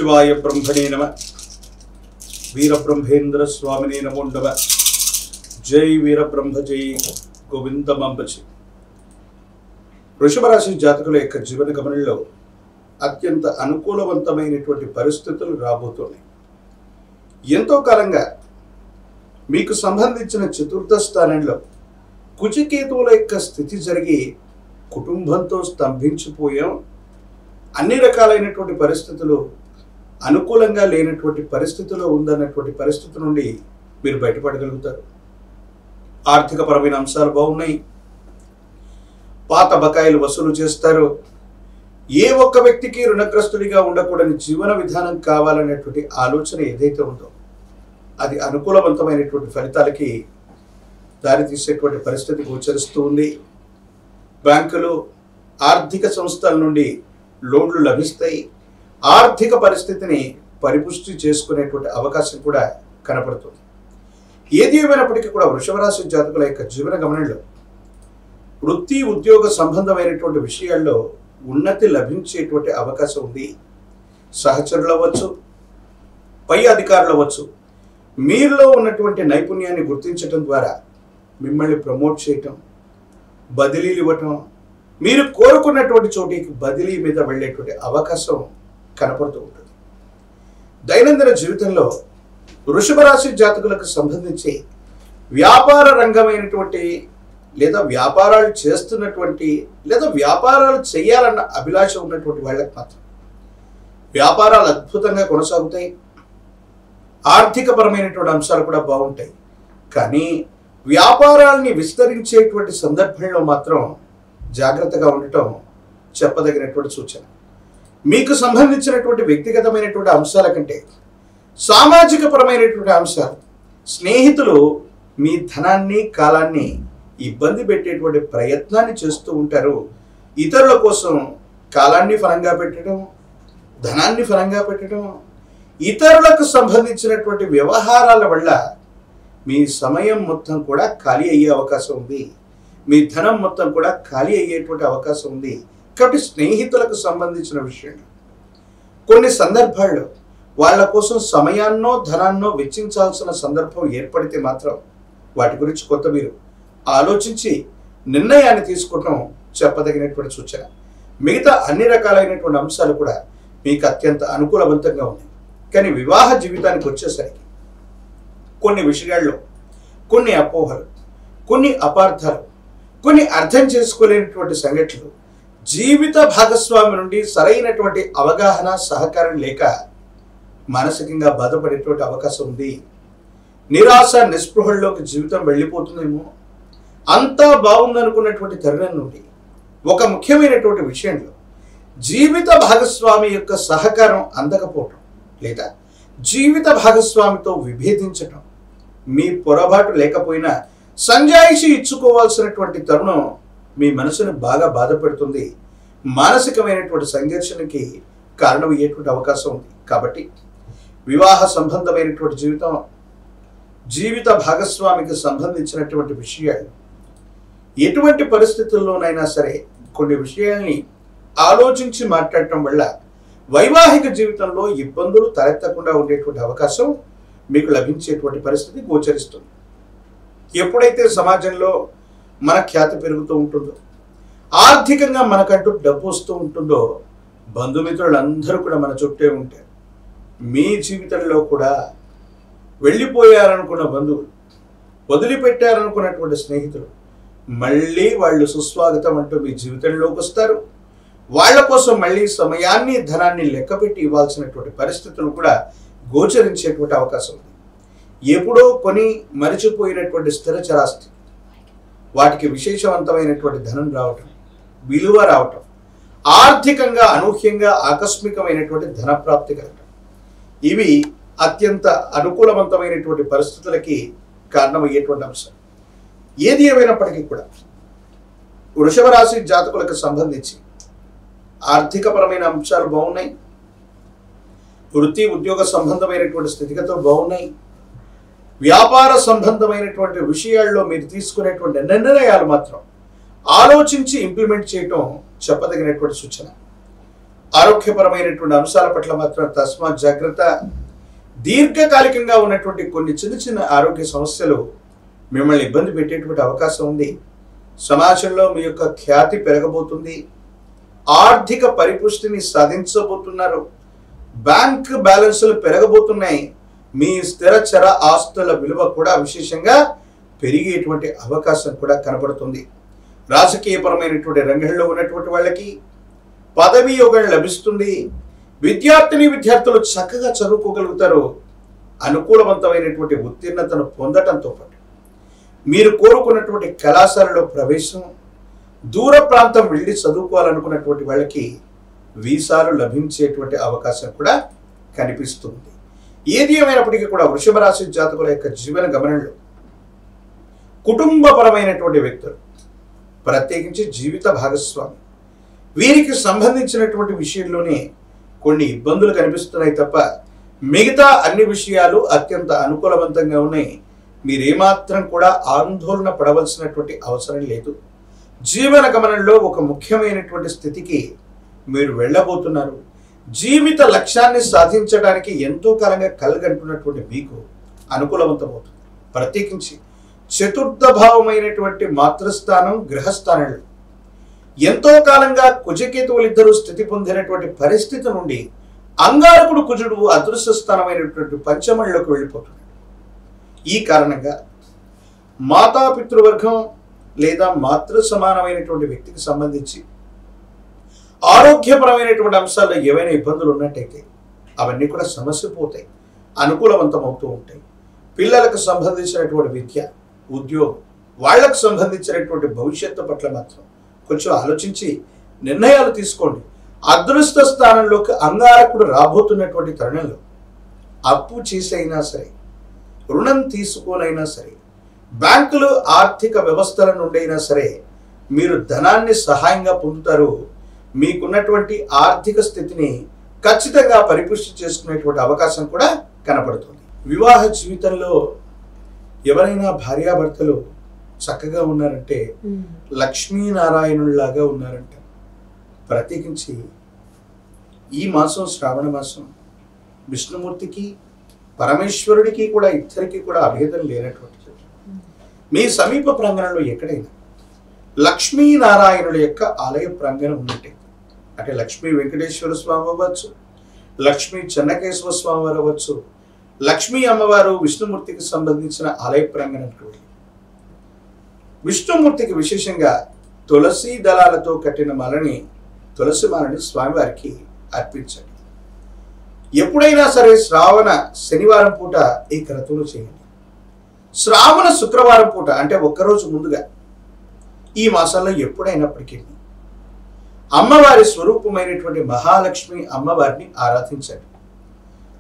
शिवाय ब्रह्मणे नमः। वीरब्रह्मेंद्र स्वामिने नमो नमः। जय वीरब्रह्म जय गोविंदमांबजी। వృషభ రాశి జాతకుల యొక్క జీవన గమనంలో అత్యంత అనుకూలవంతమైనటువంటి పరిస్థితులు రాబోతున్నాయి. ఎంతో కాలంగా మీకు సంబంధించిన చతుర్థ స్థానంలో కుజకేతువుల యొక్క స్థితి జరిగి కుటుంబంతో స్తంభించిపోయాం. అన్ని రకాలైనటువంటి పరిస్థితులు అనుకూలంగా లేనటువంటి పరిస్థితిలో ఉందన్నటువంటి పరిస్థితి నుండి మీరు బయటపడగలుగుతారు. ఆర్థికపరమైన అంశాలు బాగున్నాయి. పాత బకాయిలు వసూలు చేస్తారు. ఏ ఒక్క వ్యక్తికి రుణగ్రస్తుడిగా ఉండకూడని జీవన విధానం కావాలనేటువంటి ఆలోచన ఏదైతే ఉందో అది అనుకూలవంతమైనటువంటి ఫలితాలకి దారితీసేటువంటి పరిస్థితి గోచరిస్తూ ఉంది. బ్యాంకులు ఆర్థిక సంస్థల నుండి లోన్లు లభిస్తాయి. ఆర్థిక పరిస్థితిని పరిపుష్టి చేసుకునేటువంటి అవకాశం కూడా కనపడుతుంది. ఏది ఏమైనప్పటికీ కూడా వృషభ రాశి జాతకుల యొక్క జీవన గమనంలో వృత్తి ఉద్యోగ సంబంధమైనటువంటి విషయాల్లో ఉన్నతి లభించేటువంటి అవకాశం ఉంది. సహచరులు అవ్వచ్చు, పై అధికారులు అవ్వచ్చు, మీలో ఉన్నటువంటి నైపుణ్యాన్ని గుర్తించడం ద్వారా మిమ్మల్ని ప్రమోట్ చేయటం, బదిలీలు ఇవ్వటం, మీరు కోరుకున్నటువంటి చోటికి బదిలీ మీద వెళ్ళేటువంటి అవకాశం కనపడుతూ ఉంటుంది. దైనందిన జీవితంలో వృషభ రాశి జాతకులకు సంబంధించి వ్యాపార రంగమైనటువంటి లేదా వ్యాపారాలు చేస్తున్నటువంటి లేదా వ్యాపారాలు చేయాలన్న అభిలాష ఉన్నటువంటి వాళ్ళకి మాత్రం వ్యాపారాలు అద్భుతంగా కొనసాగుతాయి. ఆర్థికపరమైనటువంటి అంశాలు కూడా బాగుంటాయి. కానీ వ్యాపారాలని విస్తరించేటువంటి సందర్భంలో మాత్రం జాగ్రత్తగా ఉండటం చెప్పదగినటువంటి సూచన. మీకు సంబంధించినటువంటి వ్యక్తిగతమైనటువంటి అంశాల కంటే సామాజిక పరమైనటువంటి అంశాలు, స్నేహితులు మీ ధనాన్ని కాలాన్ని ఇబ్బంది పెట్టేటువంటి ప్రయత్నాన్ని చేస్తూ ఉంటారు. ఇతరుల కోసం కాలాన్ని ఫలంగా పెట్టడం, ధనాన్ని ఫలంగా పెట్టడం, ఇతరులకు సంబంధించినటువంటి వ్యవహారాల వల్ల మీ సమయం మొత్తం కూడా ఖాళీ అయ్యే అవకాశం ఉంది. మీ ధనం మొత్తం కూడా ఖాళీ అయ్యేటువంటి అవకాశం ఉంది. కాబట్టి స్నేహితులకు సంబంధించిన విషయంలో కొన్ని సందర్భాల్లో వాళ్ళ కోసం సమయాన్నో ధనాన్నో వెచ్చించాల్సిన సందర్భం ఏర్పడితే మాత్రం వాటి గురించి కొంత మీరు ఆలోచించి నిర్ణయాన్ని తీసుకోవటం చెప్పదగినటువంటి సూచన. మిగతా అన్ని రకాలైనటువంటి అంశాలు కూడా మీకు అత్యంత అనుకూలవంతంగా ఉన్నాయి. కానీ వివాహ జీవితానికి వచ్చేసరికి కొన్ని విషయాల్లో కొన్ని అపోహలు, కొన్ని అపార్థాలు, కొన్ని అర్థం చేసుకోలేనటువంటి సంఘటనలు, జీవిత భాగస్వామి నుండి సరైనటువంటి అవగాహన సహకారం లేక మానసికంగా బాధపడేటువంటి అవకాశం ఉంది. నిరాశ నిస్పృహల్లోకి జీవితం వెళ్ళిపోతుందేమో. అంతా బాగుందనుకున్నటువంటి తరుణం నుండి ఒక ముఖ్యమైనటువంటి విషయంలో జీవిత భాగస్వామి యొక్క సహకారం అందకపోవటం లేదా జీవిత భాగస్వామితో విభేదించటం, మీ పొరపాటు లేకపోయినా సంజాయిషి ఇచ్చుకోవాల్సినటువంటి తరుణం మీ మనసును బాగా బాధపెడుతుంది. మానసికమైనటువంటి సంఘర్షణకి కారణమయ్యేటువంటి అవకాశం ఉంది. కాబట్టి వివాహ సంబంధమైనటువంటి జీవితం, జీవిత భాగస్వామికి సంబంధించినటువంటి విషయాలు ఎటువంటి పరిస్థితుల్లోనైనా సరే కొన్ని విషయాల్ని ఆలోచించి మాట్లాడటం వల్ల వైవాహిక జీవితంలో ఇబ్బందులు తలెత్తకుండా ఉండేటువంటి అవకాశం మీకు లభించేటువంటి పరిస్థితి గోచరిస్తుంది. ఎప్పుడైతే సమాజంలో మన ఖ్యాతి పెరుగుతూ ఉంటుందో, ఆర్థికంగా మనకంటూ డబ్బు వస్తూ ఉంటుందో, బంధుమిత్రులందరూ కూడా మన చుట్టే ఉంటారు. మీ జీవితంలో కూడా వెళ్ళిపోయారనుకున్న బంధువులు, వదిలిపెట్టారనుకున్నటువంటి స్నేహితులు మళ్ళీ వాళ్ళు సుస్వాగతం అంటూ మీ జీవితంలోకి వస్తారు. వాళ్ళ కోసం మళ్ళీ సమయాన్ని ధనాన్ని లెక్కపెట్టి ఇవ్వాల్సినటువంటి పరిస్థితులు కూడా గోచరించేటువంటి అవకాశం ఉంది. ఎప్పుడో కొని మరిచిపోయినటువంటి స్థిర చరాస్తి, వాటికి విశేషవంతమైనటువంటి ధనం రావటం, విలువ రావటం, ఆర్థికంగా అనూహ్యంగా ఆకస్మికమైనటువంటి ధనప్రాప్తి కలగటం, ఇవి అత్యంత అనుకూలవంతమైనటువంటి పరిస్థితులకి కారణమయ్యేటువంటి అంశం. ఏది ఏమైనప్పటికీ కూడా వృషభ రాశి జాతకులకు సంబంధించి ఆర్థికపరమైన అంశాలు బాగున్నాయి. వృత్తి ఉద్యోగ సంబంధమైనటువంటి స్థితిగతులు బాగున్నాయి. వ్యాపార సంబంధమైనటువంటి విషయాల్లో మీరు తీసుకునేటువంటి నిర్ణయాలు మాత్రం ఆలోచించి ఇంప్లిమెంట్ చేయటం చెప్పదగినటువంటి సూచన. ఆరోగ్యపరమైనటువంటి అంశాల పట్ల మాత్రం తస్మాత్ జాగ్రత్త. దీర్ఘకాలికంగా ఉన్నటువంటి కొన్ని చిన్న చిన్న ఆరోగ్య సమస్యలు మిమ్మల్ని ఇబ్బంది పెట్టేటువంటి అవకాశం ఉంది. సమాజంలో మీ యొక్క ఖ్యాతి పెరగబోతుంది. ఆర్థిక పరిపుష్టిని సాధించబోతున్నారు. బ్యాంక్ బ్యాలెన్సులు పెరగబోతున్నాయి. మీ స్థిరచర ఆస్తుల విలువ కూడా విశేషంగా పెరిగేటువంటి అవకాశం కూడా కనబడుతుంది. రాజకీయపరమైనటువంటి రంగంలో ఉన్నటువంటి వాళ్ళకి పదవి యోగం లభిస్తుంది. విద్యార్థులు చక్కగా చదువుకోగలుగుతారు. అనుకూలవంతమైనటువంటి ఉత్తీర్ణతను పొందటంతో పాటు మీరు కోరుకున్నటువంటి కళాశాలలో ప్రవేశం, దూర ప్రాంతం వెళ్ళి చదువుకోవాలనుకున్నటువంటి వాళ్ళకి వీసాలు లభించేటువంటి అవకాశం కూడా కనిపిస్తుంది. ఏది ఏమైనప్పటికీ కూడా వృషభ రాశి జాతకుల యొక్క జీవన గమనంలో కుటుంబపరమైనటువంటి వ్యక్తులు, ప్రత్యేకించి జీవిత భాగస్వామి, వీరికి సంబంధించినటువంటి విషయంలోనే కొన్ని ఇబ్బందులు కనిపిస్తున్నాయి తప్ప మిగతా అన్ని విషయాలు అత్యంత అనుకూలవంతంగా ఉన్నాయి. మీరేమాత్రం కూడా ఆందోళన పడవలసినటువంటి అవసరం లేదు. జీవన గమనంలో ఒక ముఖ్యమైనటువంటి స్థితికి మీరు వెళ్ళబోతున్నారు. జీవిత లక్ష్యాన్ని సాధించడానికి ఎంతో కాలంగా కలగంటున్నటువంటి మీకు అనుకూలవంతమవుతుంది. ప్రత్యేకించి చతుర్థ భావమైనటువంటి మాతృస్థానం, గ్రహస్థానంలో ఎంతో కాలంగా కుజకేతువులు ఇద్దరు స్థితి పొందినటువంటి పరిస్థితి నుండి అంగారకుడు కుజుడు అదృశ్య స్థానమైనటువంటి పంచమంలోకి వెళ్ళిపోతున్నాడు. ఈ కారణంగా మాతాపితృవర్గం లేదా మాతృ సమానమైనటువంటి వ్యక్తికి సంబంధించి ఆరోగ్యపరమైనటువంటి అంశాల్లో ఏవైనా ఇబ్బందులు ఉన్నట్టయితే అవన్నీ కూడా సమస్య పోతాయి, అనుకూలవంతం అవుతూ ఉంటాయి. పిల్లలకు సంబంధించినటువంటి విద్య, ఉద్యోగం, వాళ్లకు సంబంధించినటువంటి భవిష్యత్తు పట్ల మాత్రం కొంచెం ఆలోచించి నిర్ణయాలు తీసుకోండి. అదృష్ట స్థానంలోకి అంగారకుడు రాబోతున్నటువంటి తరుణంలో అప్పు చేసైనా సరే, రుణం తీసుకోనైనా సరే, బ్యాంకులు ఆర్థిక వ్యవస్థల నుండైనా సరే మీరు ధనాన్ని సహాయంగా పొందుతారు. మీకున్నటువంటి ఆర్థిక స్థితిని ఖచ్చితంగా పరిపుష్టి చేసుకునేటువంటి అవకాశం కూడా కనపడుతుంది. వివాహ జీవితంలో ఎవరైనా భార్యాభర్తలు చక్కగా ఉన్నారంటే లక్ష్మీనారాయణుల్లాగా ఉన్నారంట. ప్రత్యేకించి ఈ మాసం శ్రావణ మాసం విష్ణుమూర్తికి పరమేశ్వరుడికి కూడా ఇద్దరికి కూడా అభేదం లేనటువంటి మీ సమీప ప్రాంగణంలో ఎక్కడైనా లక్ష్మీనారాయణుల యొక్క ఆలయ ప్రాంగణం ఉన్నట్టే, అంటే లక్ష్మీ వెంకటేశ్వర స్వామి అవ్వచ్చు, లక్ష్మీ చెన్నకేశ్వర స్వామి వారు అవ్వచ్చు, లక్ష్మీ అమ్మవారు విష్ణుమూర్తికి సంబంధించిన ఆలయ ప్రాంగణానికి వెళ్ళి విష్ణుమూర్తికి విశేషంగా తులసి దళాలతో కట్టిన మాలని, తులసి మాలని స్వామివారికి అర్పించండి. ఎప్పుడైనా సరే శ్రావణ శనివారం పూట ఈ క్రతువులు చేయండి. శ్రావణ శుక్రవారం పూట అంటే ఒక్కరోజు ముందుగా ఈ మాసంలో ఎప్పుడైనప్పటికీ అమ్మవారి స్వరూపమైనటువంటి మహాలక్ష్మి అమ్మవారిని ఆరాధించండి.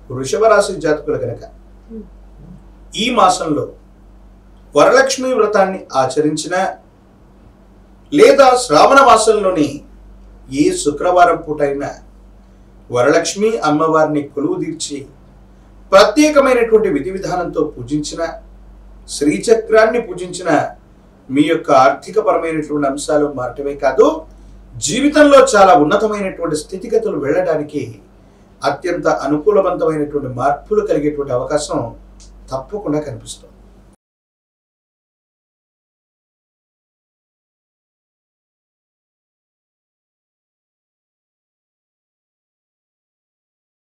వృషభ రాశి జాతకులు కనుక ఈ మాసంలో వరలక్ష్మి వ్రతాన్ని ఆచరించిన లేదా శ్రావణ మాసంలోని ఏ శుక్రవారం పూట అయినా వరలక్ష్మి అమ్మవారిని కొలువు తీర్చి ప్రత్యేకమైనటువంటి విధి విధానంతో పూజించిన, శ్రీచక్రాన్ని పూజించిన మీ యొక్క ఆర్థిక పరమైనటువంటి అంశాలు మారటమే కాదు, జీవితంలో చాలా ఉన్నతమైనటువంటి స్థితిగతులు వెళ్ళడానికి అత్యంత అనుకూలవంతమైనటువంటి మార్పులు కలిగేటువంటి అవకాశం తప్పకుండా కనిపిస్తుంది.